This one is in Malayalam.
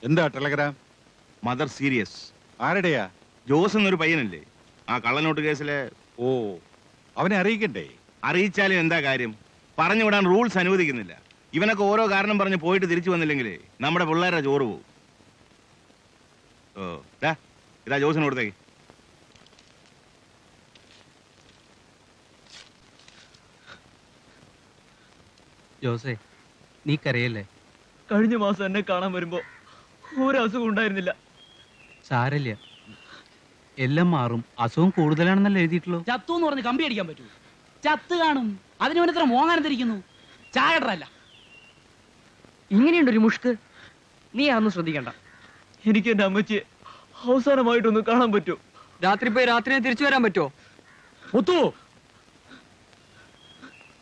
എന്താ ടെലഗ്രാം? Mother serious. ആരുടെയാ? ജോസ് എന്നൊരു പയ്യനല്ലേ, ആ കള്ളനോട്ട് കേസിലെ. ഓ, അവനെ അറിയിക്കണ്ടേ? അറിയിച്ചാലും എന്താ കാര്യം? പറഞ്ഞു വിടാൻ റൂൾസ് അനുവദിക്കുന്നില്ല. ഇവനൊക്കെ ഓരോ കാരണം പറഞ്ഞ് പോയിട്ട് തിരിച്ചു വന്നില്ലെങ്കിൽ നമ്മുടെ പിള്ളേരുടെ ചോറ് പോകും. ഓ ഇതാ ജോസിന് കൊടുത്തേക്ക്. ജോസേ, നീ കരയല്ലേ? കഴിഞ്ഞ മാസം എന്നെ കാണാൻ വരുമ്പോ ഒരു അസുഖം ഉണ്ടായിരുന്നില്ല. സാരല്ല, എല്ലാം മാറും. അസുഖം കൂടുതലാണെന്നല്ലേ എഴുതിയിട്ടുള്ളൂ. ചത്തു എന്ന് പറഞ്ഞ് കമ്പി അടിക്കാൻ പറ്റൂ? ചത്ത് കാണും. അതിനവനെത്ര മോങ്ങാനം തിരിക്കുന്നു. ചാകട്ടറല്ല. ഇങ്ങനെയുണ്ടൊരു മുഷ്ക്. നീ അതൊന്നും ശ്രദ്ധിക്കണ്ട. എനിക്ക് എന്റെ അമ്മച്ചിയെ അവസാനമായിട്ടൊന്ന് കാണാൻ പറ്റൂ. രാത്രി പോയി രാത്രി തിരിച്ചു വരാൻ പറ്റുമോ? ഒത്തു